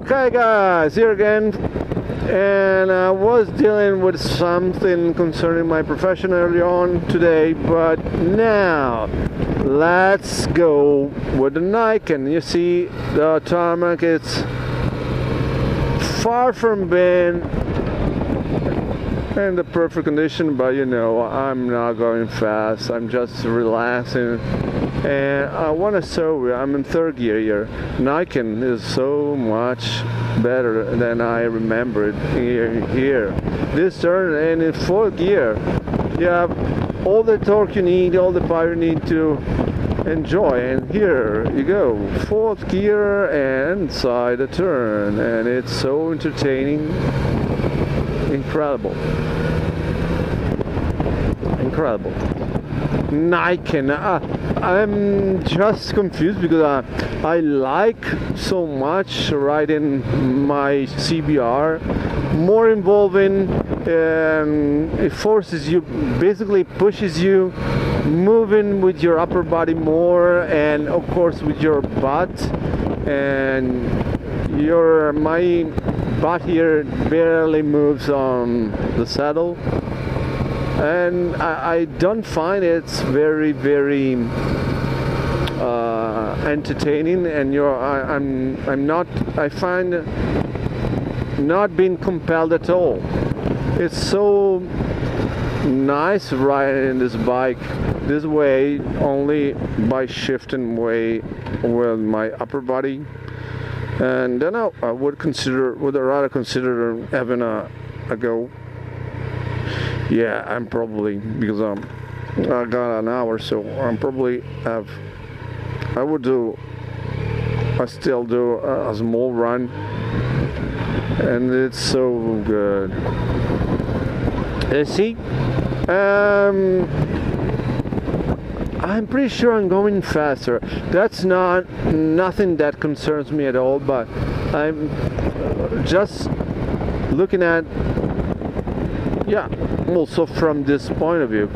Okay guys, here again, and I was dealing with something concerning my profession earlier on today, but now let's go with the Niken. You see the tarmac, it's far from being in the perfect condition, but you know, I'm not going fast, I'm just relaxing. And I want to show you, I'm in third gear here. Niken is so much better than I remembered here. This turn, and in fourth gear, you have all the torque you need, all the power you need to enjoy. And here you go, fourth gear and inside the turn, and it's so entertaining, incredible, incredible. Niken. I'm just confused because I like so much riding my CBR, more involving, it forces you, basically pushes you, moving with your upper body more, and of course with your butt, and my butt here barely moves on the saddle. And I don't find it's very entertaining, and I find not being compelled at all. It's so nice riding this bike this way, only by shifting way with my upper body. And then I would rather consider having a go. Yeah, I'm probably, because I got an hour, so I'm probably I still do a small run, and it's so good. You see, I'm pretty sure I'm going faster. That's nothing that concerns me at all, but I'm just looking at, yeah, also from this point of view,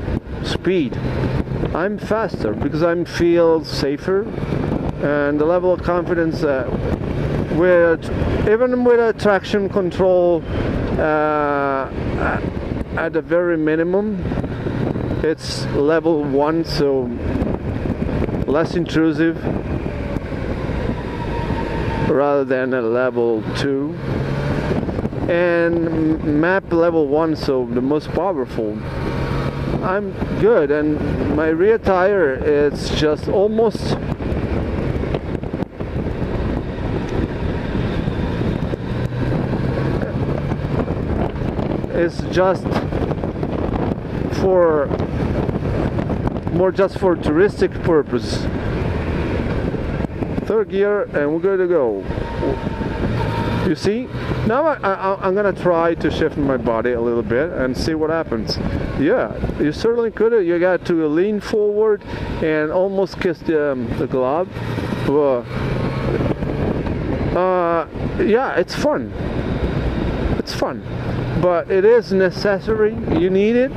speed. I'm faster because I feel safer, and the level of confidence even with a traction control at the very minimum, it's level 1, so less intrusive rather than a level 2. And map level 1, so the most powerful. I'm good, and my rear tire is just almost just for touristic purpose. Third gear, and we're good to go. You see, now I'm gonna try to shift my body a little bit and see what happens. Yeah, you certainly could. You got to lean forward and almost kiss the glove. Yeah, it's fun. It's fun, but it is necessary. You need it.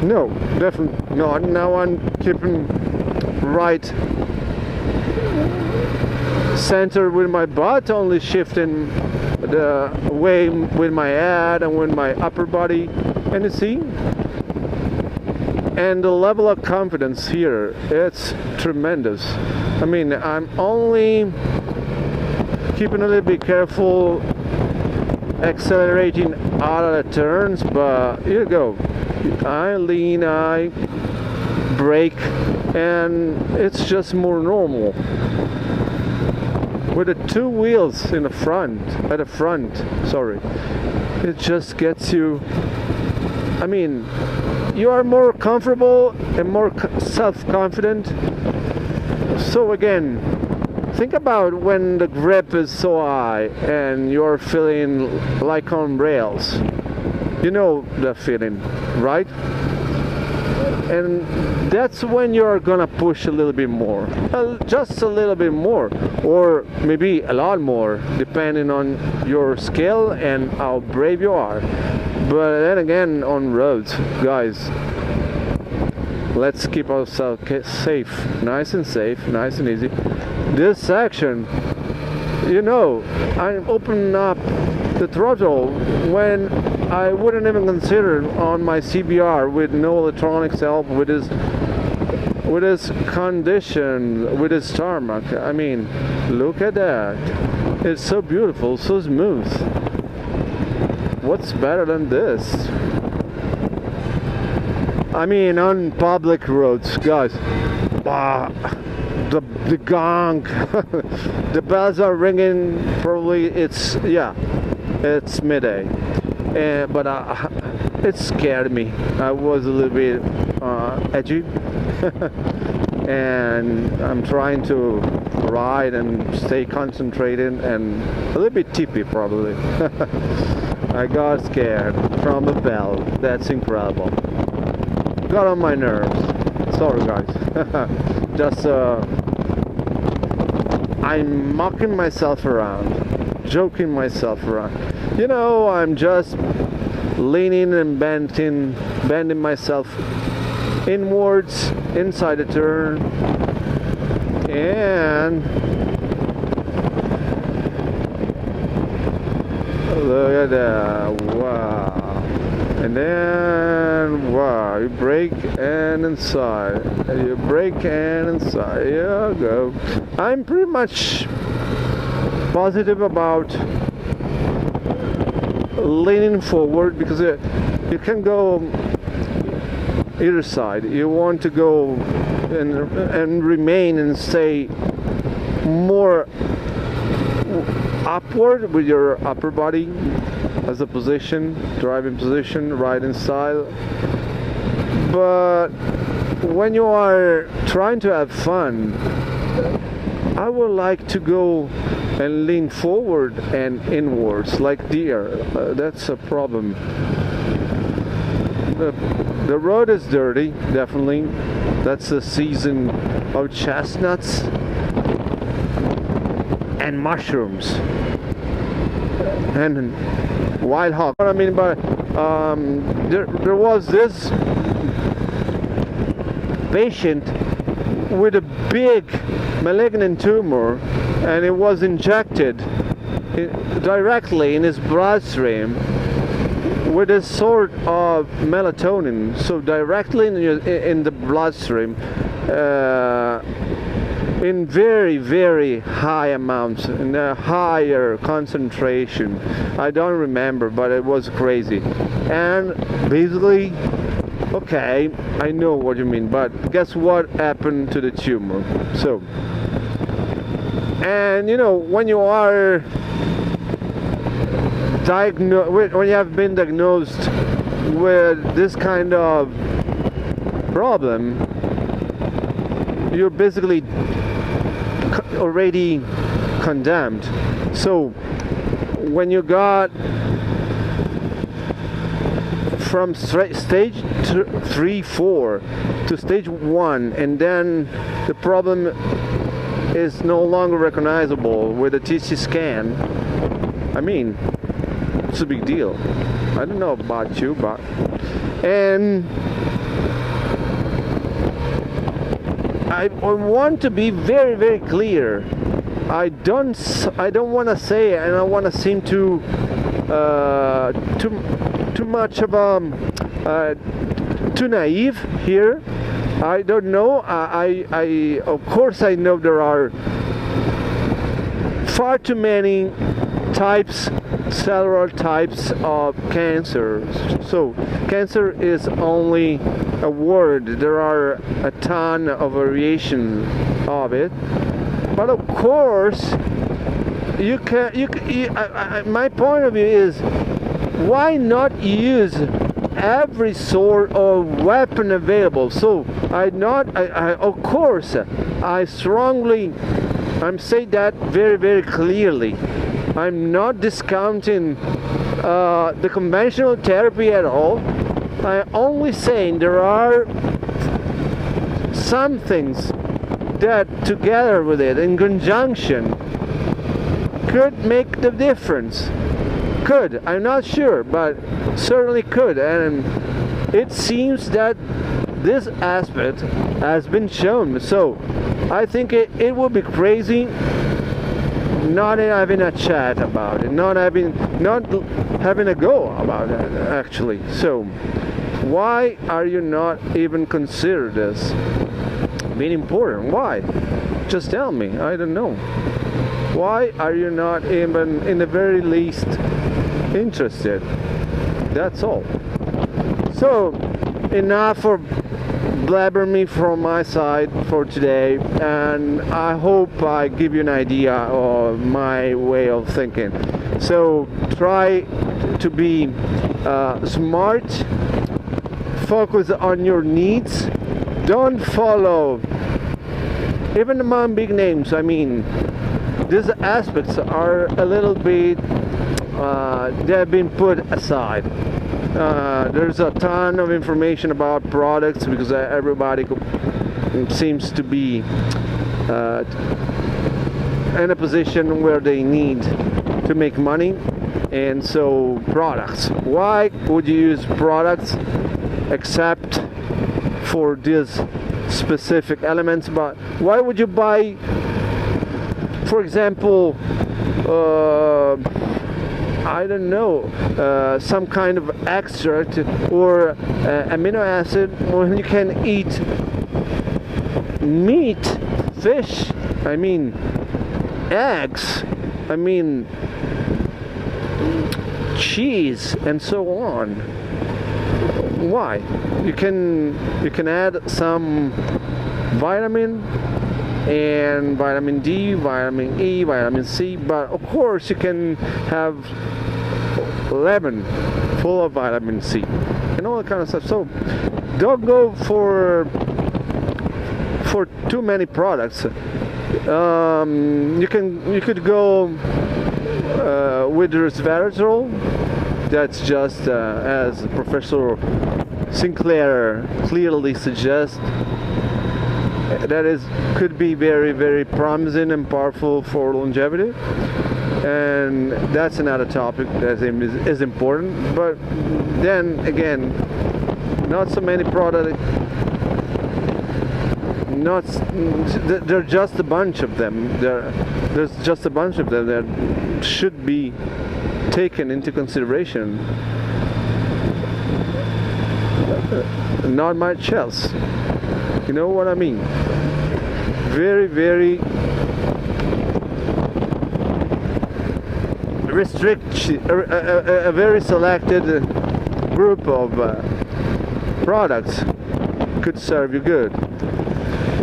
No, definitely no. Now I'm keeping right center with my butt, only shifting the way with my head and with my upper body, and you see, and the level of confidence here, it's tremendous. I mean, I'm only keeping a little bit careful accelerating out of the turns, but here you go, I lean, I brake, and it's just more normal. With the two wheels in the front, sorry, it just gets you, I mean, you are more comfortable and more self-confident. So again, think about when the grip is so high and you're feeling like on rails. You know the feeling, right? And that's when you're gonna push a little bit more, just a little bit more, or maybe a lot more, depending on your skill and how brave you are. But then again, on roads, guys, let's keep ourselves safe, nice and easy. This section you know, I'm opening up the throttle when I wouldn't even consider on my CBR with no electronics help, with his condition, with his tarmac. I mean, look at that. It's so beautiful, so smooth. What's better than this? I mean, on public roads, guys, the gong, the bells are ringing. Probably it's midday, but it scared me. I was a little bit edgy, and I'm trying to ride and stay concentrated, and a little bit tippy probably. I got scared from a bell. That's incredible. Got on my nerves. Sorry guys. Just I'm mocking myself around, joking myself around. You know, I'm just leaning and bending myself inwards inside the turn, and look at that. Wow. And then wow, you brake and inside, you brake and inside. Here you go. I'm pretty much positive about leaning forward, because you can go either side. You want to go and remain and stay more upward with your upper body as a position, driving position, riding style. But when you are trying to have fun, I would like to go and lean forward and inwards like deer. That's a problem. The road is dirty, definitely. That's the season of chestnuts and mushrooms and wild hog. What I mean by there was this patient with a big malignant tumor, and it was injected directly in his bloodstream with a sort of melatonin, so directly in the bloodstream, in very, very high amounts, in a higher concentration. I don't remember, but it was crazy. And basically, okay, I know what you mean, but guess what happened to the tumor? So, and you know, when you are when you have been diagnosed with this kind of problem, you're basically already condemned. So when you got from stage 3-4 to stage 1, and then the problem is no longer recognizable with a TC scan, I mean, it's a big deal. I don't know about you, but and I want to be very, very clear. I don't want to say, and I want to seem too much of too naive here. I don't know. I of course I know there are far too many types, several types of cancer. So cancer is only a word. There are a ton of variations of it. But of course, my point of view is, why not use every sort of weapon available? So of course, I'm saying that very, very clearly. I'm not discounting the conventional therapy at all. I'm only saying there are some things that together with it, in conjunction, could make the difference. Could, I'm not sure, but certainly could. And it seems that this aspect has been shown. So I think it would be crazy not having a chat about it, not having a go about it actually. So why are you not even consider this being important? Why? Just tell me. I don't know. Why are you not even in the very least interested? That's all. So enough for blabber me from my side for today, and I hope I give you an idea of my way of thinking. So try to be smart, focus on your needs, don't follow even among big names. I mean, these aspects are a little bit they have been put aside. There's a ton of information about products because everybody seems to be in a position where they need to make money, and so products. Why would you use products except for these specific elements? But why would you buy, for example, I don't know, some kind of extract or amino acid when you can eat meat, fish, I mean eggs, I mean cheese, and so on? Why? You can add some vitamin and vitamin D, vitamin E, vitamin C, but of course you can have lemon full of vitamin C and all that kind of stuff. So don't go for too many products. You could go with resveratrol. That's just as Professor Sinclair clearly suggests, could be very, very promising and powerful for longevity, and that's another topic that is important. But then again, not so many products. There are just a bunch of them. There's just a bunch of them that should be taken into consideration. Not much else. You know what I mean? Very, very a very selected group of products could serve you good.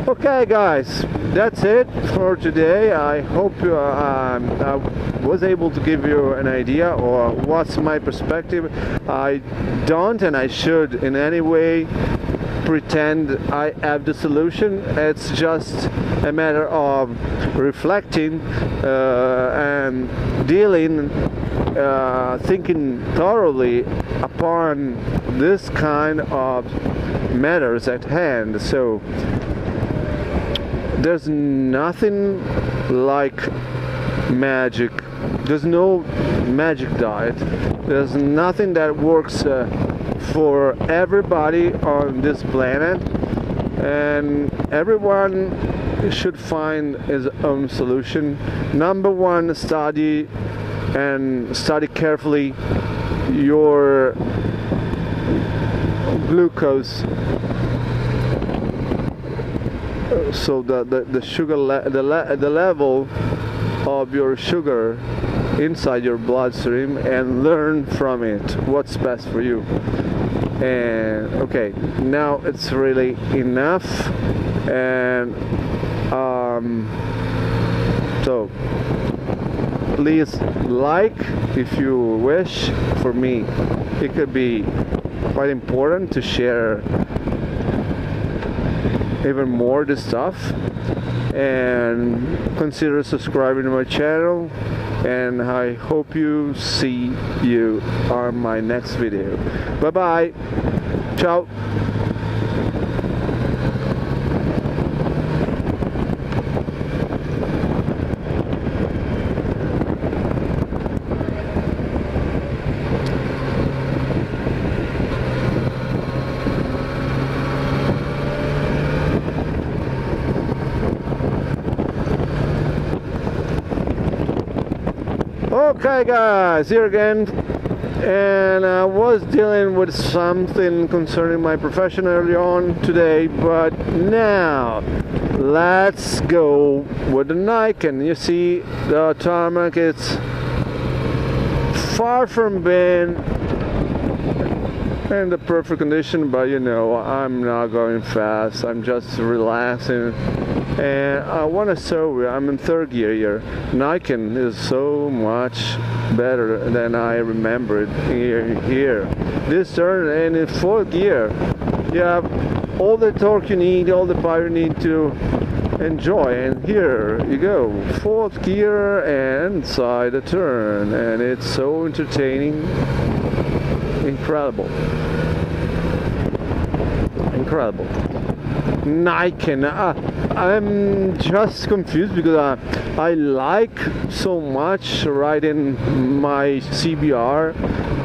Okay guys, that's it for today. I hope I was able to give you an idea or what's my perspective. I don't, and I should in any way pretend I have the solution. It's just a matter of reflecting and dealing, thinking thoroughly upon this kind of matters at hand. So there's nothing like magic. There's no magic diet. There's nothing that works for everybody on this planet, and everyone should find his own solution. Number one, study carefully your glucose, so the sugar the level of your sugar inside your bloodstream, and learn from it what's best for you. And okay, now it's really enough, and so please like if you wish. For me it could be quite important to share even more this stuff, and consider subscribing to my channel, and I hope you see you on my next video. Bye bye. Ciao. Okay guys, here again, and I was dealing with something concerning my profession early on today, but now let's go with the Niken. You see the tarmac, it's far from being in the perfect condition, but you know, I'm not going fast, I'm just relaxing. And I want to show you, I'm in third gear here. Niken is so much better than I remembered here. This turn, and in fourth gear, you have all the torque you need, all the power you need to enjoy. And here you go, fourth gear and inside the turn, and it's so entertaining, incredible, incredible. Niken. I'm just confused because I like so much riding my CBR,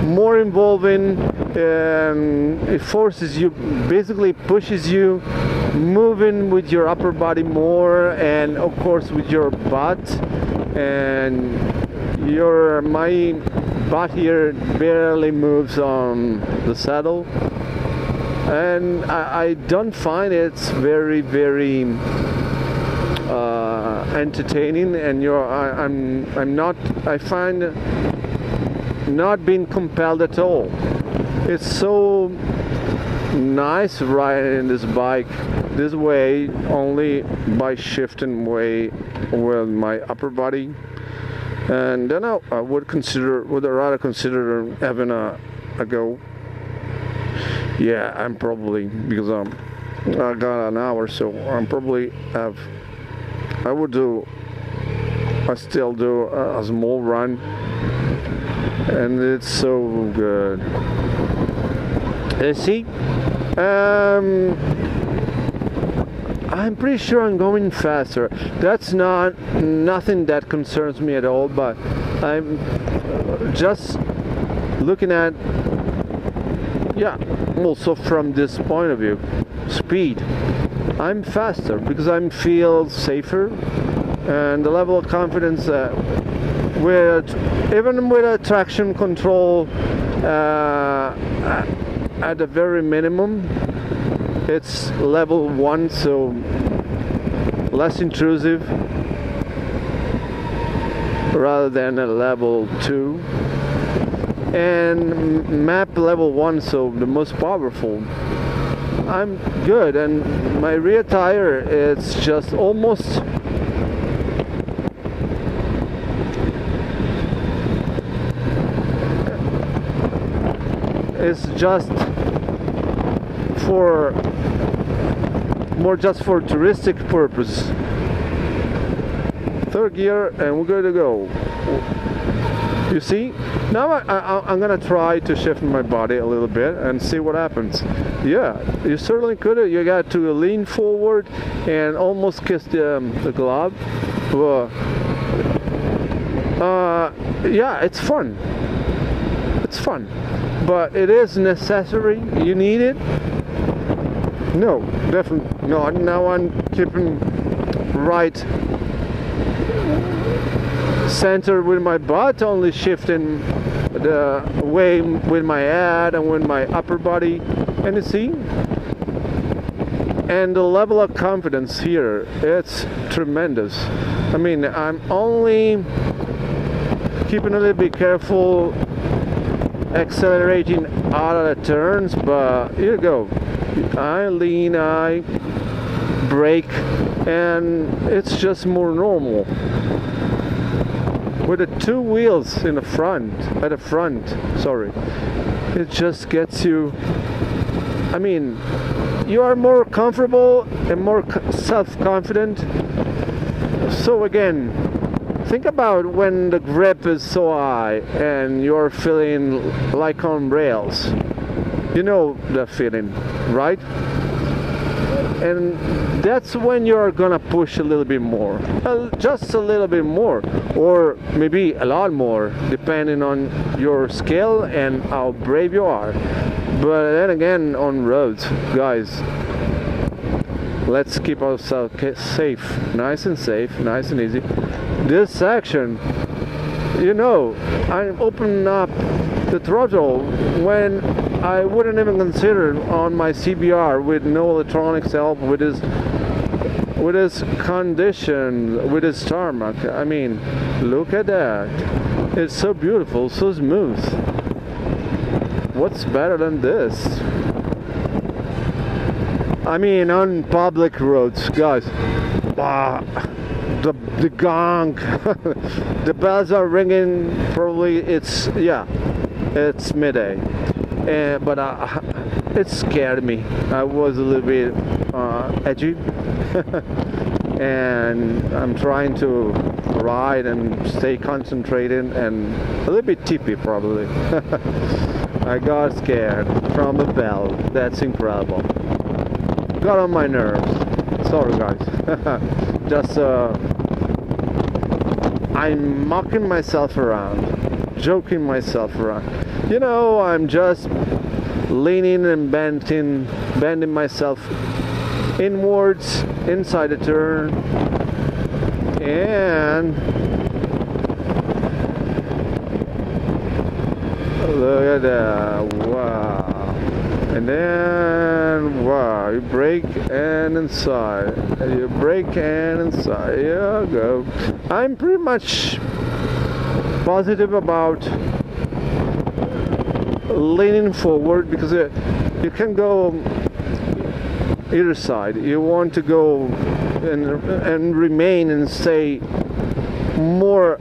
more involving, it forces you, basically pushes you, moving with your upper body more, and of course with your butt, and my butt here barely moves on the saddle. And I don't find it's very entertaining, and I find not being compelled at all. It's so nice riding this bike this way, only by shifting way with my upper body. And then I would rather consider having a go. Yeah, I'm probably, because I got an hour, so I'm probably I still do a small run, and it's so good. You see, I'm pretty sure I'm going faster. That's nothing that concerns me at all, but I'm just looking at, yeah, also from this point of view, speed. I'm faster because I feel safer, and the level of confidence even with a traction control at the very minimum, it's level 1, so less intrusive rather than a level 2. And map level 1, so the most powerful. I'm good, and my rear tire, it's just almost just for touristic purpose. Third gear, and we're good to go. You see, now I'm gonna try to shift my body a little bit and see what happens. Yeah, you certainly could. You got to lean forward and almost kiss the glove. Yeah, it's fun. It's fun, but it is necessary. You need it. No, definitely no. Now I'm keeping right center with my butt, only shifting the way with my head and with my upper body, and you see, and the level of confidence here, it's tremendous. I mean, I'm only keeping a little bit careful accelerating out of the turns, but here you go, I lean, I brake, and it's just more normal. With the two wheels in the front, sorry, it just gets you, I mean, you are more comfortable and more self-confident. So again, think about when the grip is so high and you're feeling like on rails. You know the feeling, right? And that's when you're gonna push a little bit more, just a little bit more, or maybe a lot more, depending on your skill and how brave you are. But then again, on roads, guys, let's keep ourselves safe, nice and easy. This section you know, I'm opening up the throttle when I wouldn't even consider on my CBR with no electronics help, with his condition, with his tarmac. I mean, look at that. It's so beautiful, so smooth. What's better than this? I mean, on public roads, guys. The gong, the bells are ringing. Probably it's midday, but it scared me. I was a little bit edgy, and I'm trying to ride and stay concentrated, and a little bit tippy probably. I got scared from a bell. That's incredible. Got on my nerves. Sorry guys. Just I'm mocking myself around, joking myself around. You know, I'm just leaning and bending myself inwards inside the turn, and look at that. Wow. And then, wow, you brake and inside, you brake and inside, here you go. I'm pretty much positive about leaning forward, because you can go either side. You want to go and remain and stay more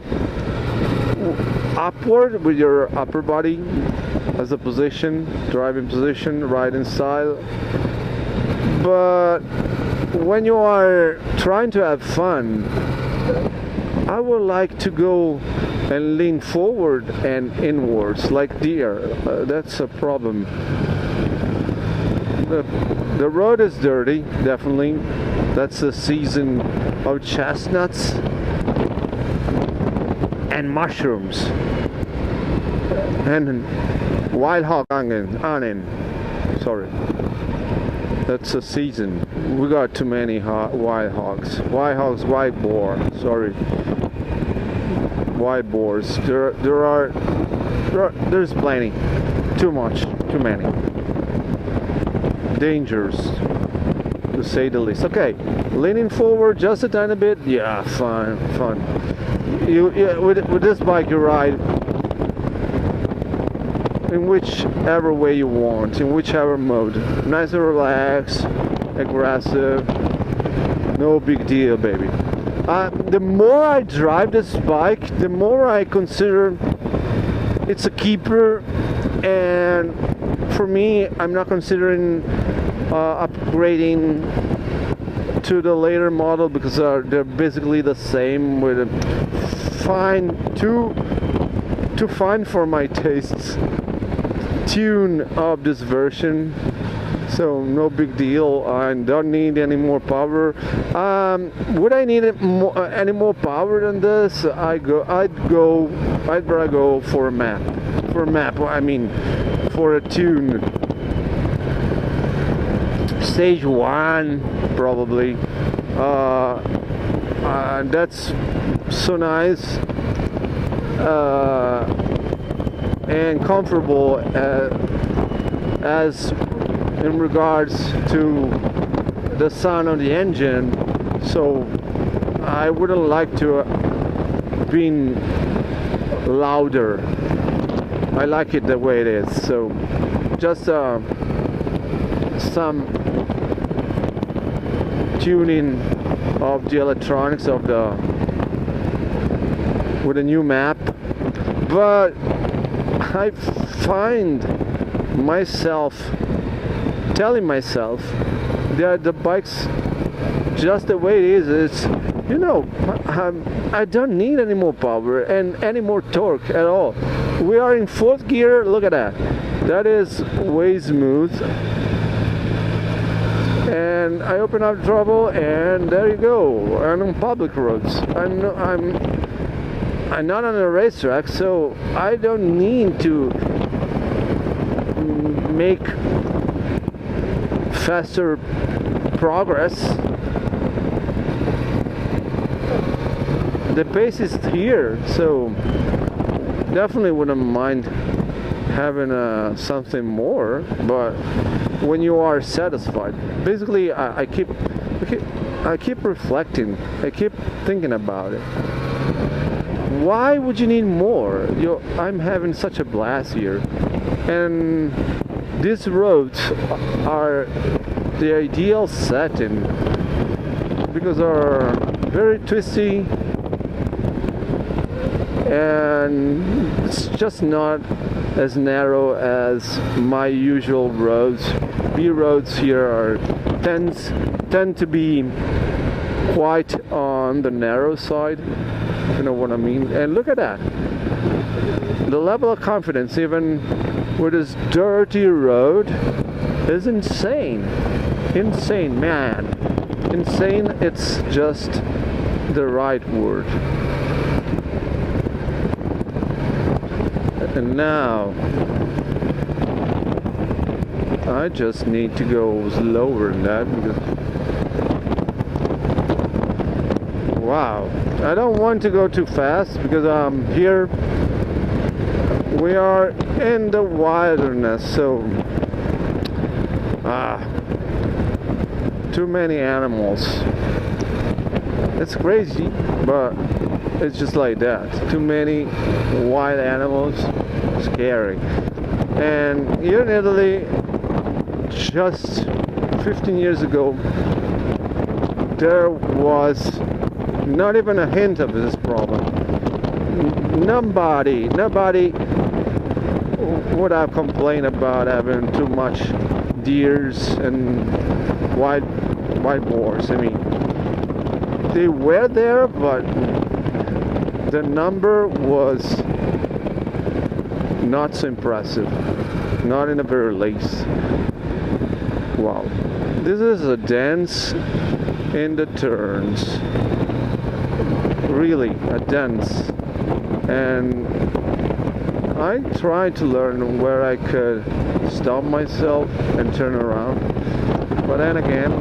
upward with your upper body as a position, driving position, riding style. But when you are trying to have fun, I would like to go and lean forward and inwards like deer. That's a problem. The road is dirty, definitely. That's the season of chestnuts and mushrooms and wild hog onion. Sorry, that's the season. We got too many wild hogs, wild boar. Sorry, wild boars. There's plenty. Too many. Dangers, to say the least. Okay, leaning forward just a tiny bit. Yeah, fun. With this bike you ride in whichever way you want, in whichever mode. Nice and relaxed, aggressive, no big deal, baby. The more I drive this bike, the more I consider it's a keeper, and for me, I'm not considering upgrading to the later model, because they're basically the same, with a too fine for my tastes tune of this version. So no big deal. I don't need any more power. Would I need any more power than this? I'd rather go for a map. I mean, for a tune. Stage 1 probably. That's so nice and comfortable as in regards to the sound of the engine. So I wouldn't like to be louder. I like it the way it is. So just some tuning of the electronics of with a new map. But I find myself telling myself that the bike's just the way it is. It's, you know, I don't need any more power and any more torque at all. We are in 4th gear. Look at that. That is way smooth. And I open up throttle, and there you go. I'm on public roads. I'm not on a racetrack, so I don't need to make faster progress. The pace is here, so definitely wouldn't mind having something more, but when you are satisfied, basically I keep reflecting, I keep thinking about it. Why would you need more? I'm having such a blast here, and these roads are the ideal setting because they're very twisty, and it's just not as narrow as my usual roads. B roads here tend to be quite on the narrow side, you know what I mean? And look at that, the level of confidence even with this dirty road is insane. Insane, man. Insane, it's just the right word. And now I just need to go slower than that because wow, I don't want to go too fast because here we are in the wilderness, so too many animals. It's crazy, but it's just like that. Too many wild animals, scary. And here in Italy, just 15 years ago, there was not even a hint of this problem. Nobody would have complained about having too much deers and wild boars. I mean, they were there, but the number was not so impressive, not in the very least. Wow, this is a dance in the turns, really a dance. And I tried to learn where I could stop myself and turn around, but then again,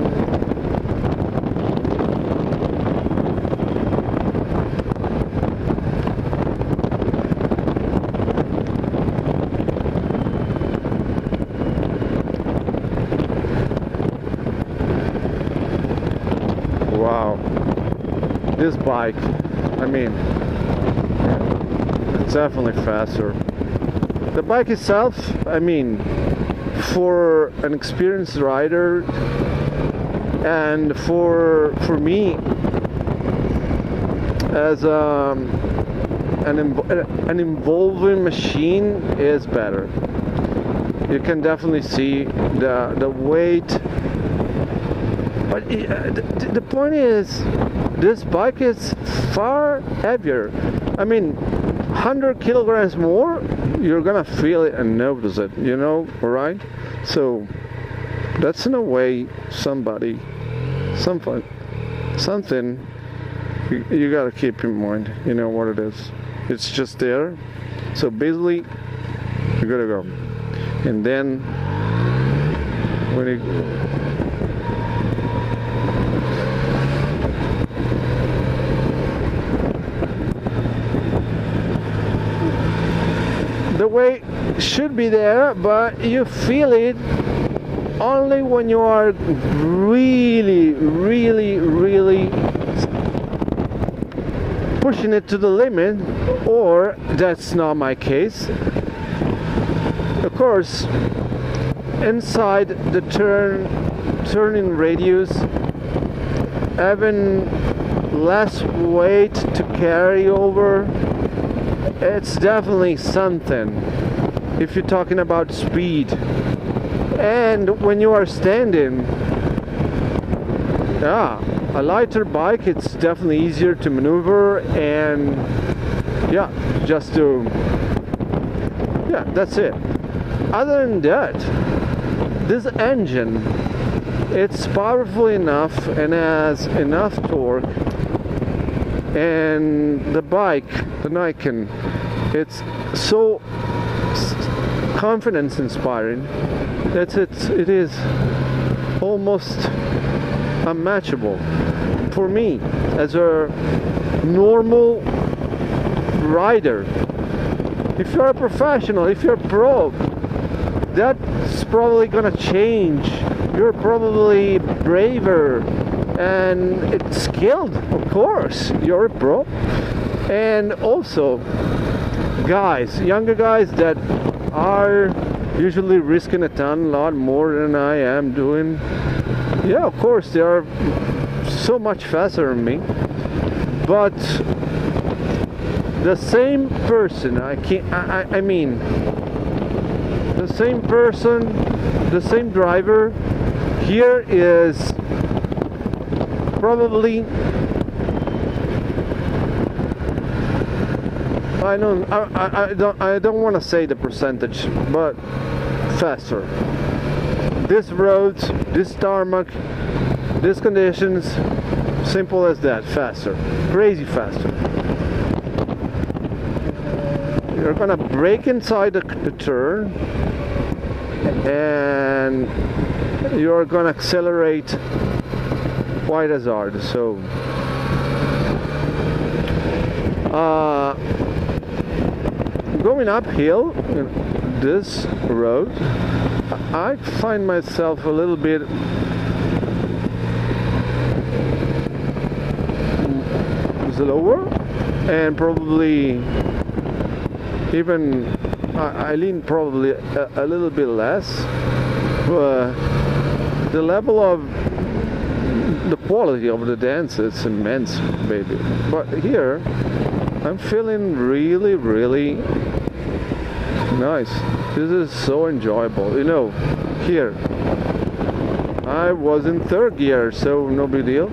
wow, this bike, I mean, it's definitely faster. The bike itself, I mean, for an experienced rider and for me as an involving machine is better. You can definitely see the weight, but the point is this bike is far heavier. I mean, 100 kilograms more, you're gonna feel it and notice it, you know, right? So that's in a way something you gotta keep in mind. You know what it is. It's just there. So basically, you gotta go, and then when you the weight should be there, but you feel it only when you are really pushing it to the limit, or that's not my case. Of course, inside the turning radius, having less weight to carry over, it's definitely something if you're talking about speed. And when you are standing, a lighter bike, it's definitely easier to maneuver, and that's it. Other than that, this engine, it's powerful enough and has enough torque, and the bike, the Niken, it's so confidence inspiring that it is almost unmatchable for me as a normal rider. If you're a professional, if you're pro, that's probably gonna change. You're probably braver and it's skilled, of course. You're a pro. And also, guys, younger guys that are usually risking a lot more than I am doing. Yeah, of course, they are so much faster than me. But the same person, I mean, the same person, the same driver here is probably, I don't want to say the percentage, but faster. This road, this tarmac, these conditions, simple as that, faster, crazy faster. You're gonna brake inside the turn and you're gonna accelerate quite as hard. So going uphill in this road, I find myself a little bit slower and probably even I lean probably a little bit less, but the level of the quality of the dance is immense, baby. But here I'm feeling really, really nice. This is so enjoyable. You know, here I was in third gear, so no big deal.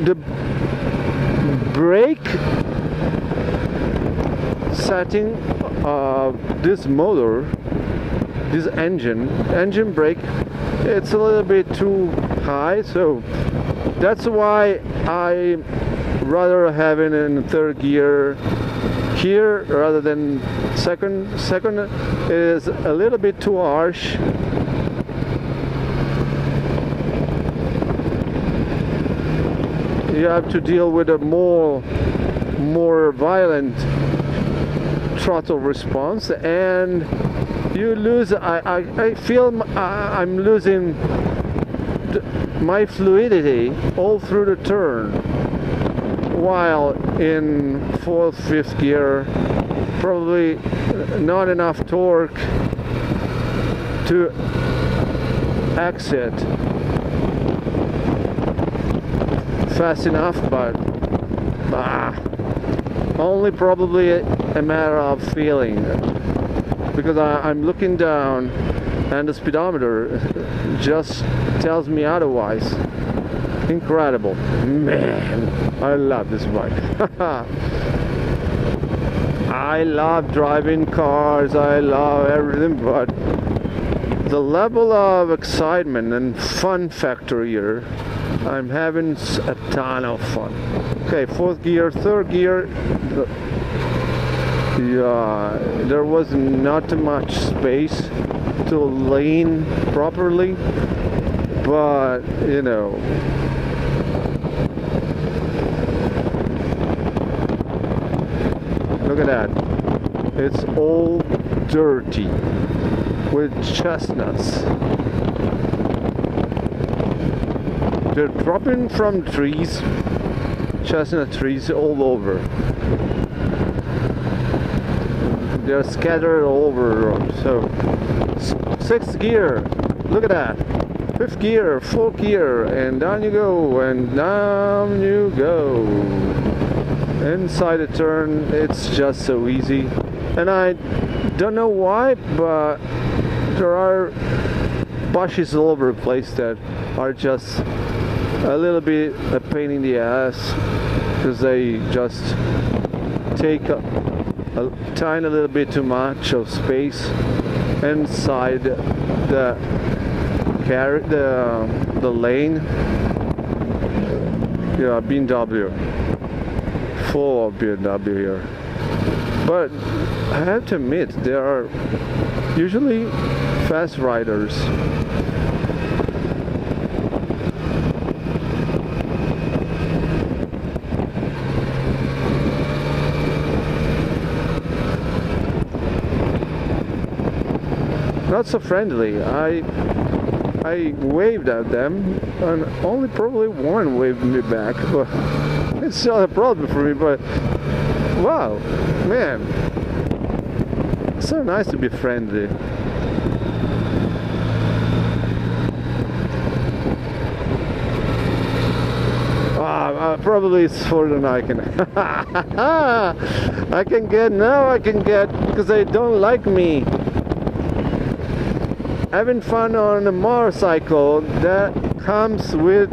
The brake setting of this motor, this engine brake, it's a little bit too high, so that's why I rather have it in third gear here rather than second. Second is a little bit too harsh. You have to deal with a more violent throttle response, and you lose. I feel I'm losing my fluidity all through the turn, while in fourth, fifth gear, probably not enough torque to exit fast enough, but only probably a matter of feeling, because I'm looking down and the speedometer just tells me otherwise. Incredible, man. I love this bike. I love driving cars, I love everything, but the level of excitement and fun factor here, I'm having a ton of fun. Okay, fourth gear, third gear. Yeah, there was not much space to lean properly, but you know, look at that. It's all dirty with chestnuts. They're dropping from trees, chestnut trees all over. They're scattered all over the road. So, sixth gear, look at that. Fifth gear, fourth gear, and down you go, and down you go. Inside the turn, it's just so easy. And I don't know why, but there are bushes all over the place that are just a little bit a pain in the ass, because they just take a tiny little bit too much of space inside the lane. Yeah, BMW, full of BMW here. But I have to admit, there are usually fast riders. not so friendly. I waved at them, and only probably one waved me back. But it's not a problem for me. But wow, man, it's so nice to be friendly. Probably it's for the Niken. I can get because they don't like me. Having fun on a motorcycle that comes with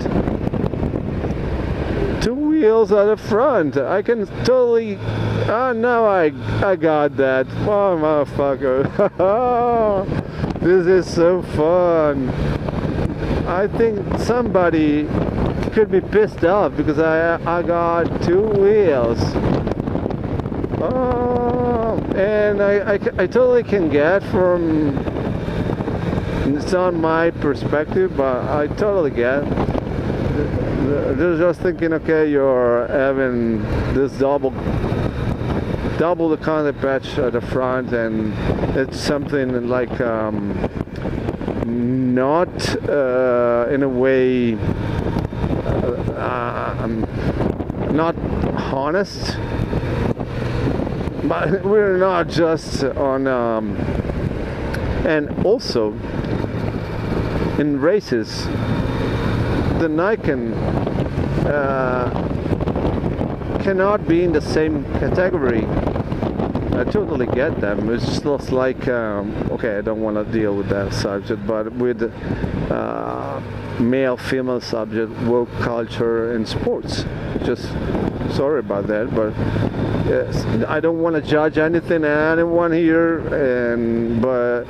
two wheels at the front. I can totally. Now I got that. Oh, motherfucker! This is so fun. I think somebody could be pissed off because I got two wheels. Oh, and I totally can get from. It's not my perspective, but I totally get. They're just thinking, okay, you're having this double the contact patch at the front, and it's something like not in a way not honest, but we're not just on and also in races the Niken cannot be in the same category. I totally get them. It's just like okay, I don't want to deal with that subject, but with male-female subject, woke culture in sports. Just sorry about that, but yes, I don't want to judge anyone here, but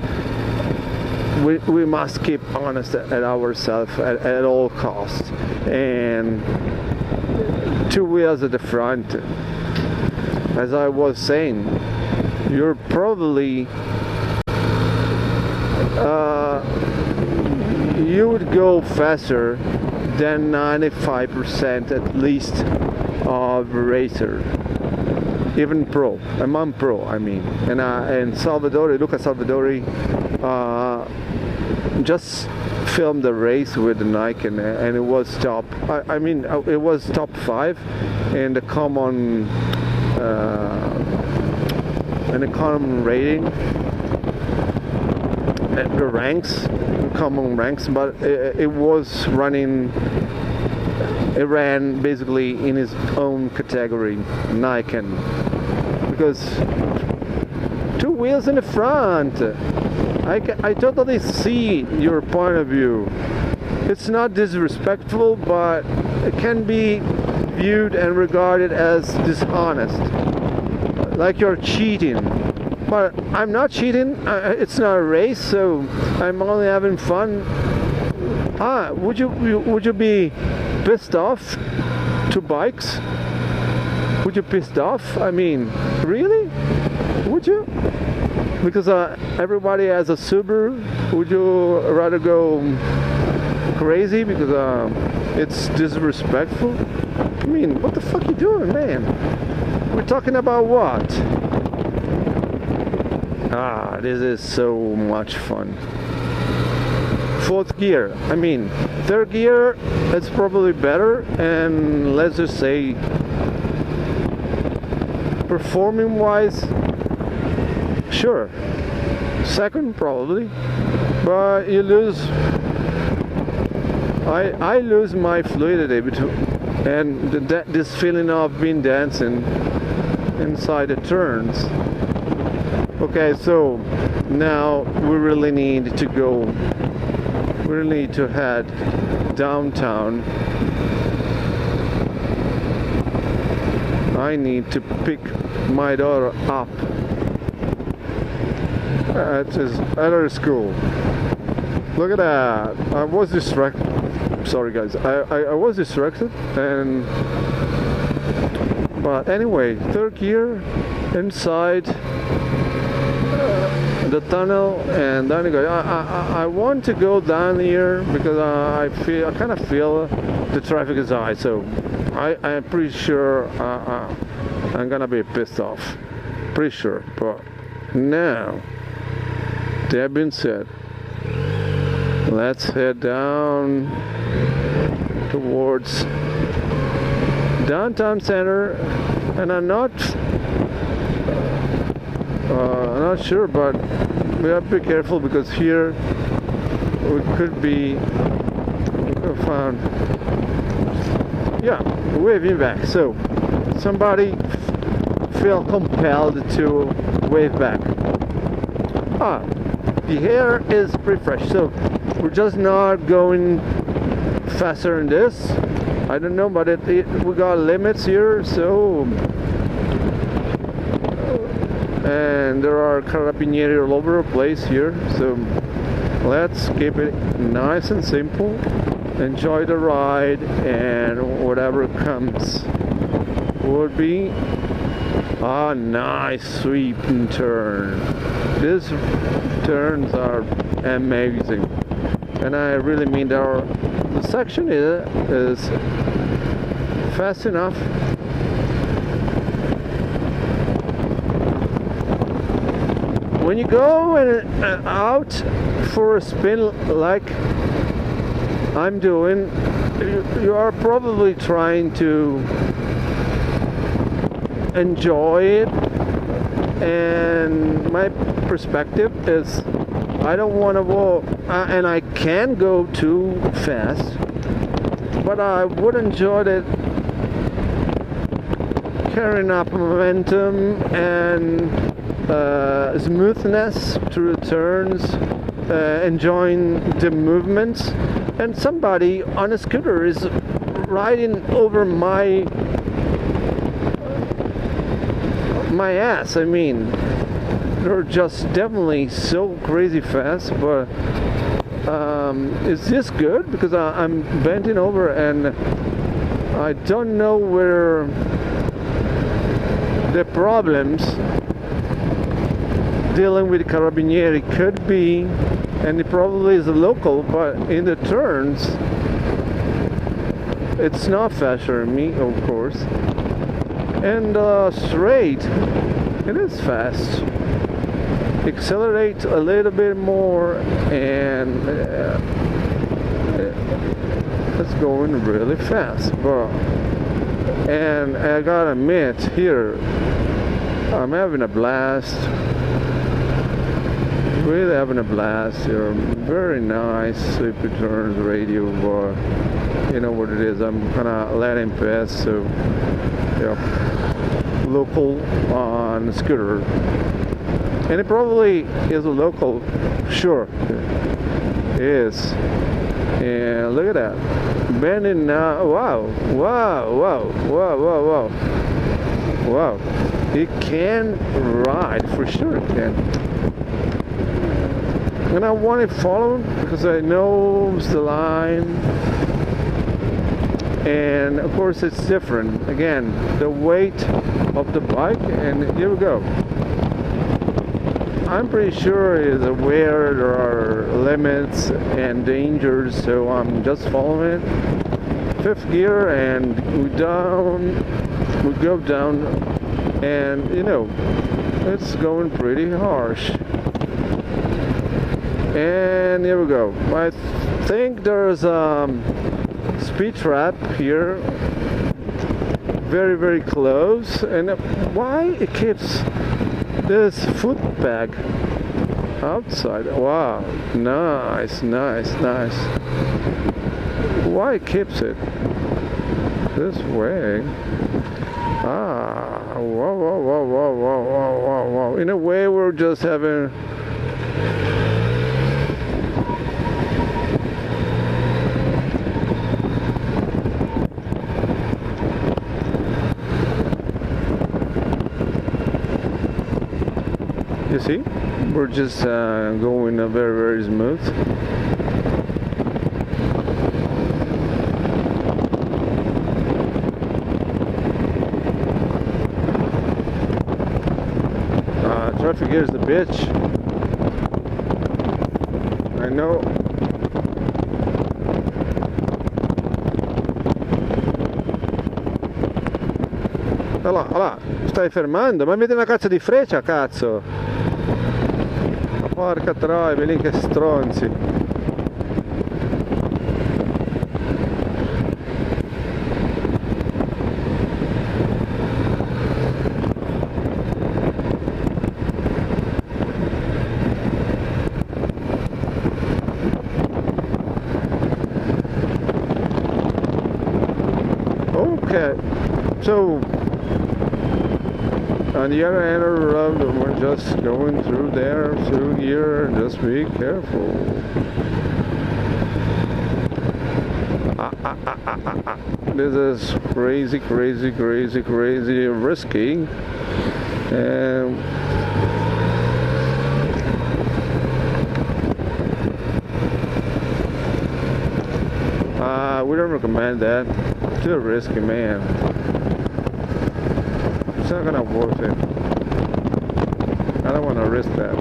we must keep honest at ourselves at all costs. And two wheels at the front, as I was saying, you're probably you would go faster than 95% at least of racer, even pro. I'm pro, I mean. And Salvadori, Luca Salvadori, just filmed the race with the Niken, and it was top. I mean, it was top 5 in the common rating, the ranks, common ranks, but it was running. It ran basically in his own category, Niken, because two wheels in the front. I totally see your point of view. It's not disrespectful, but it can be viewed and regarded as dishonest, like you're cheating. But I'm not cheating. It's not a race, so I'm only having fun. Would you be pissed off to bikes? Would you pissed off? I mean, really? Would you? Because everybody has a Subaru. Would you rather go crazy because it's disrespectful? I mean, what the fuck you doing, man? We're talking about what? This is so much fun. Fourth gear. I mean, third gear, it's probably better, and let's just say, performing wise, sure. Second, probably, but you lose. I lose my fluidity and this feeling of being dancing inside the turns. Okay, so now we really need to go. We really need to head downtown. I need to pick my daughter up at her school. Look at that. I was distracted. Sorry guys, I was distracted, but anyway, third gear inside the tunnel, and then I want to go down here because I kind of feel the traffic is high, so I'm pretty sure I'm gonna be pissed off, pretty sure. But now that being said, let's head down towards downtown center, and I'm not sure, but we have to be careful because here we could be found, yeah, waving back. So somebody feel compelled to wave back. The air is pretty fresh, so we're just not going faster than this. I don't know, but we got limits here, so, and there are carabinieri all over the place here, so let's keep it nice and simple, enjoy the ride, and whatever comes would be a nice sweep and turn. These turns are amazing, and I really mean the section is fast enough. When you go out for a spin like I'm doing, you are probably trying to enjoy it, and my perspective is I don't want to go, and I can go too fast, but I would enjoy it carrying up momentum and smoothness through the turns, enjoying the movements. And somebody on a scooter is riding over my ass. I mean, they're just definitely so crazy fast, but is this good? Because I'm bending over and I don't know where the problems dealing with carabinieri could be, and it probably is a local, but in the turns it's not faster than me, of course, and straight it is fast. Accelerate a little bit more, and it's going really fast. But and I gotta admit, here I'm having a blast. Really having a blast here. Very nice sweepy turns, radio, but you know what it is. I'm kind of letting pass, so yeah, local on scooter. And it probably is a local, sure, it is. And look at that, bending now. Wow, wow, wow, wow, wow, wow, wow. It can ride, for sure it can. And I want it followed because I know the line. And of course it's different. Again, the weight of the bike, and here we go. I'm pretty sure he's aware there are limits and dangers, so I'm just following it. Fifth gear, and we go down, and you know, it's going pretty harsh. And here we go. I think there's a speed trap here, very, very close. And why it keeps this foot bag outside? Wow, nice, nice, nice. Why it keeps it this way? Whoa, whoa, whoa, whoa, whoa, whoa, whoa, whoa. In a way, we're just having you see, we're just going very, very smooth. Traffic here is the bitch. I know. Allora, stai fermando? Ma metti una cazzo di freccia, cazzo! Porca troia, lì che stronzi. Okay, so on the other end of the road, we're just going through there, through here, just be careful. This is crazy, crazy, crazy, crazy risky. And we don't recommend that. Too risky, man. It's not gonna worth it. I don't want to risk that.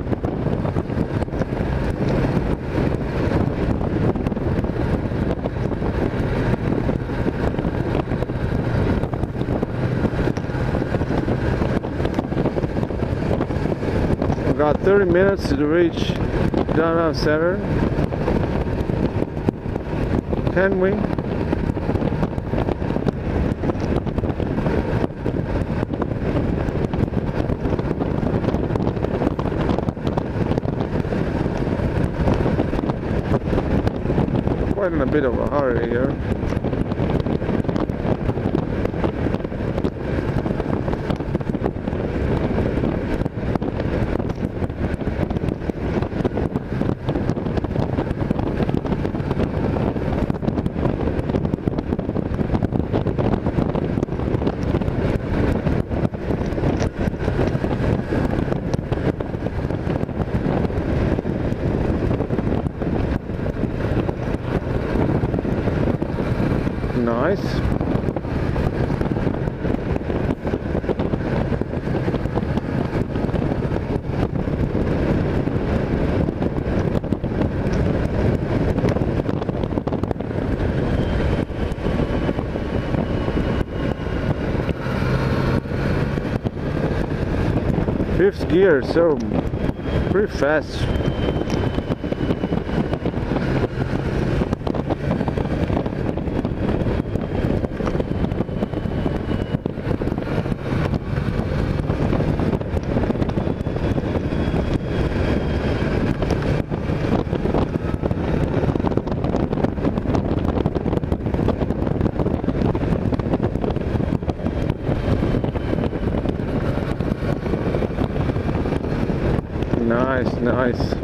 I've got 30 minutes to reach downtown center. Can we? Quite in a bit of a hurry here. Nice. Fifth gear, so pretty fast. Nice, nice,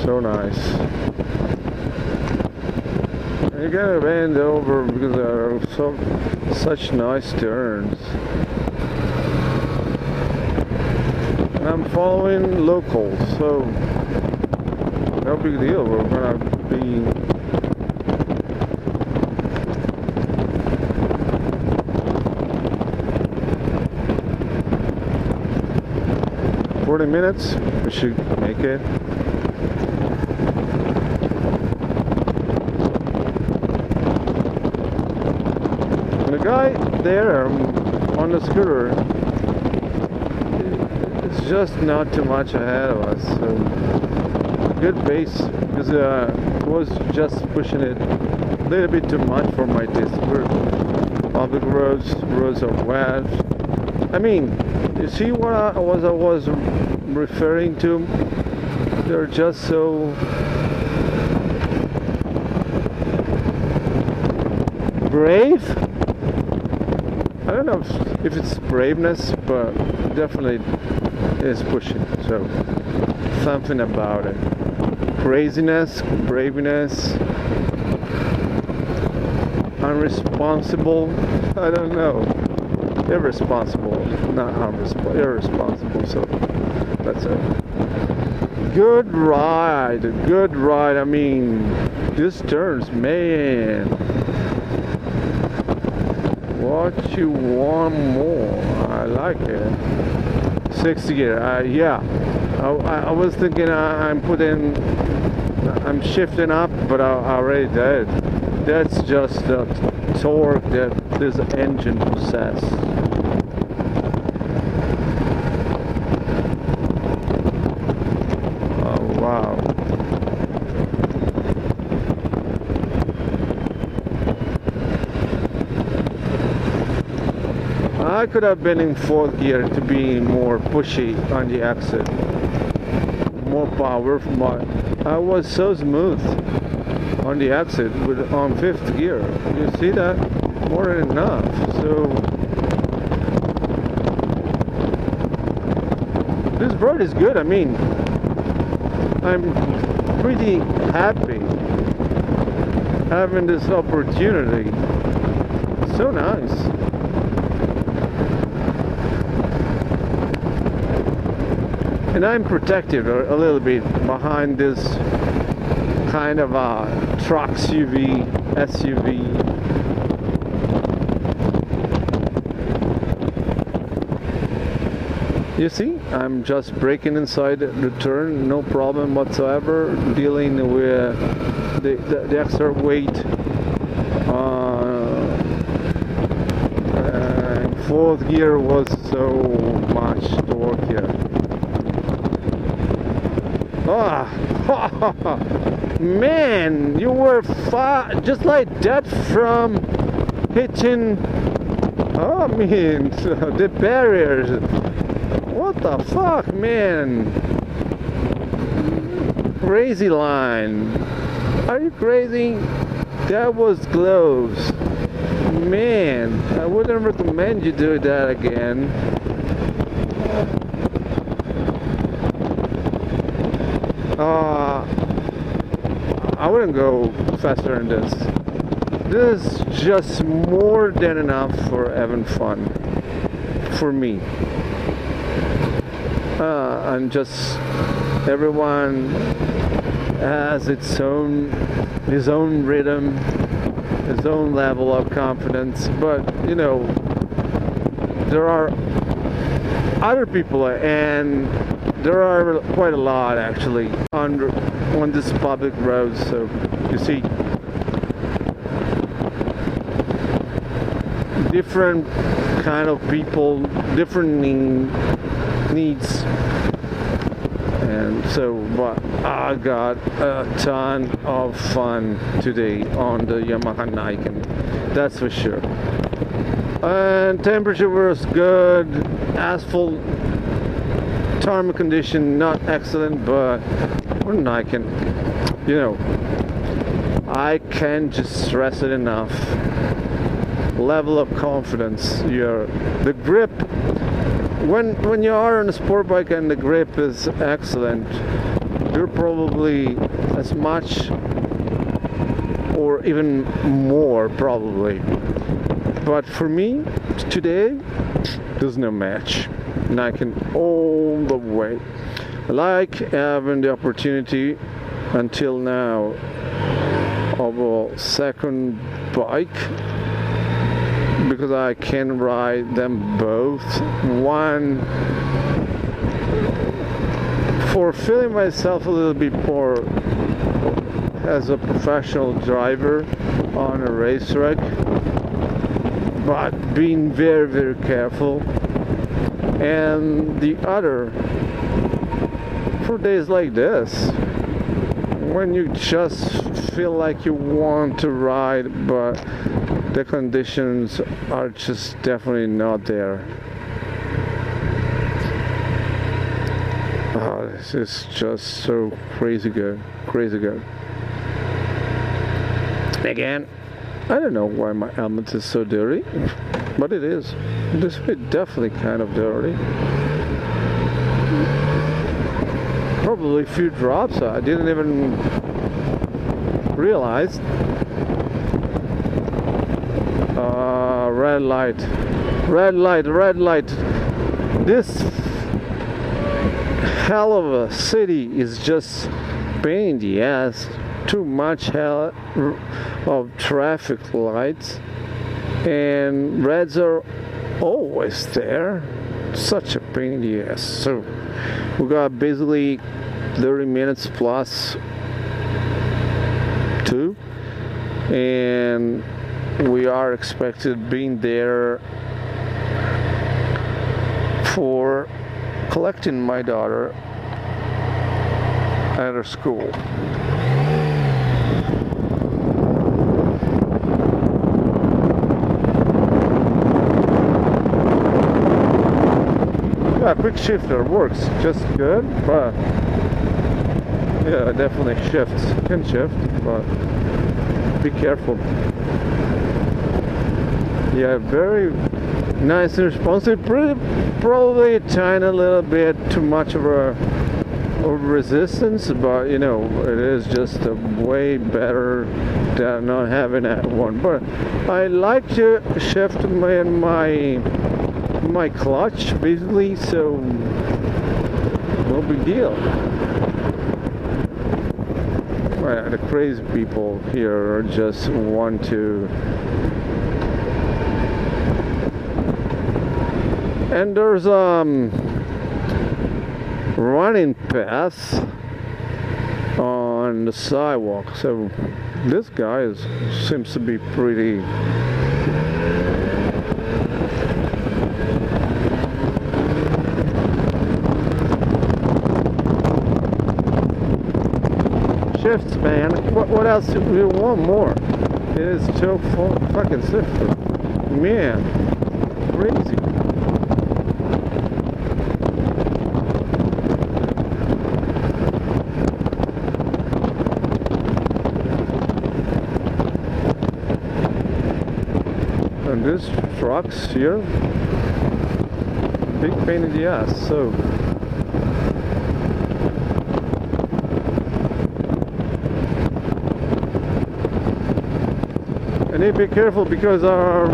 so nice. And you gotta bend over because there are such nice turns. And I'm following locals, so no big deal. We're gonna be 40 minutes, we should make it. And the guy there on the scooter is just not too much ahead of us. So good pace, because was just pushing it a little bit too much for my taste. Public roads are wet. I mean, you see what I was referring to? They're just so brave. I don't know if it's braveness, but definitely is pushing. So something about it. Craziness, braveness, unresponsible. I don't know. Irresponsible, not unresponsible, irresponsible. So that's it. Good ride, good ride. I mean, this turns, man. What you want more? I like it. 60 gear. Yeah. I was thinking I'm shifting up, but I already did. That's just the torque that this engine possesses. I could have been in fourth gear to be more pushy on the exit, more power, but I was so smooth on the exit on fifth gear. You see that? More than enough. So this bird is good. I mean, I'm pretty happy having this opportunity. So nice. And I'm protected a little bit behind this kind of a truck SUV. You see, I'm just braking inside the turn, no problem whatsoever, dealing with the extra weight. Fourth gear was so much torque here. Man, you were far just like that from hitting, I mean, the barriers. What the fuck, man? Crazy line. Are you crazy? That was close. Man, I wouldn't recommend you do that again. I wouldn't go faster than this. This is just more than enough for having fun for me. And just everyone has his own rhythm, his own level of confidence, but you know, there are other people, and there are quite a lot actually on this public road. So you see different kind of people, different needs, and so but I got a ton of fun today on the Yamaha Niken, that's for sure. And temperature was good, asphalt tarmac condition not excellent, but for Niken, you know, I can't just stress it enough. Level of confidence, the grip. When you are on a sport bike and the grip is excellent, you're probably as much or even more probably. But for me today, there's no match. Niken all the way. I like having the opportunity until now of a second bike, because I can ride them both. One for feeling myself a little bit more as a professional driver on a racetrack, but being very, very careful. And the other for days like this, when you just feel like you want to ride, but the conditions are just definitely not there. Oh, this is just so crazy good, crazy good. Again, I don't know why my helmet is so dirty, but it is. This is definitely kind of dirty. Probably a few drops. I didn't even realize. Red light, red light, red light. This hell of a city is just pain in the ass. Too much hell of traffic lights, and reds are always there. Such a pain in the ass. So we got basically 30 minutes plus 2, and we are expected being there for collecting my daughter at her school. quick shifter works just good, but yeah, definitely shifts. Can shift, but be careful. Yeah, very nice and responsive. Probably a tiny little bit too much of a resistance, but you know, it is just a way better than not having that one. But I like to shift my clutch basically, so no big deal. Well, the crazy people here just want to. And there's running paths on the sidewalk, so this guy seems to be pretty shifts, man. What else do we want more? It is so fucking simple, man. Crazy. And these trucks here, big pain in the ass. So I need to be careful because there are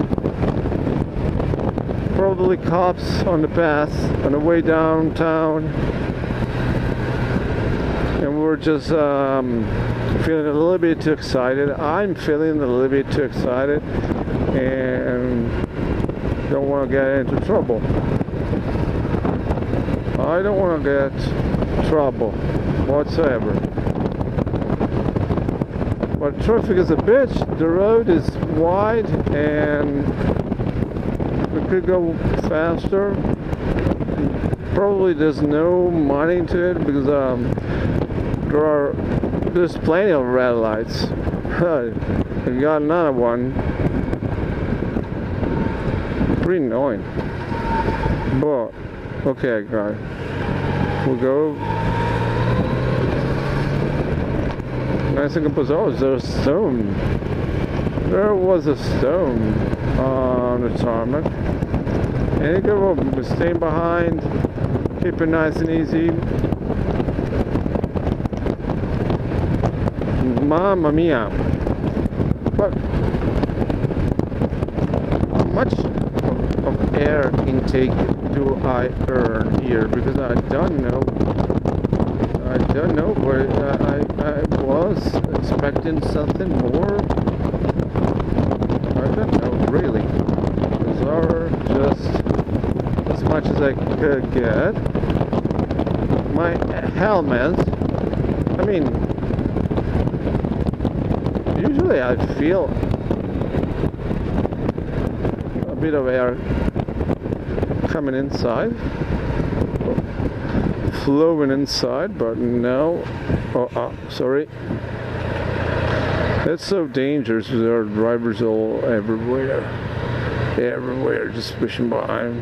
probably cops on the path on the way downtown, and we're just feeling a little bit too excited. I'm feeling a little bit too excited and don't want to get into trouble. I don't want to get trouble whatsoever. But traffic is a bitch. The road is wide and we could go faster. Probably there's no money to it because there's plenty of red lights. We got another one. Pretty annoying. But okay, guys, we'll go. Nice and composed. Oh, is there a stone? There was a stone on the tarmac. And you go, we're staying behind, keep it nice and easy. Mamma mia! But how much of air intake do I earn here? Because I don't know. I don't know, but I was expecting something more. I don't know, really. Those are just as much as I could get. My helmet, I mean, usually I feel a bit of air coming inside. Flowing inside, but no. Sorry. That's so dangerous. There are drivers all everywhere, just pushing by.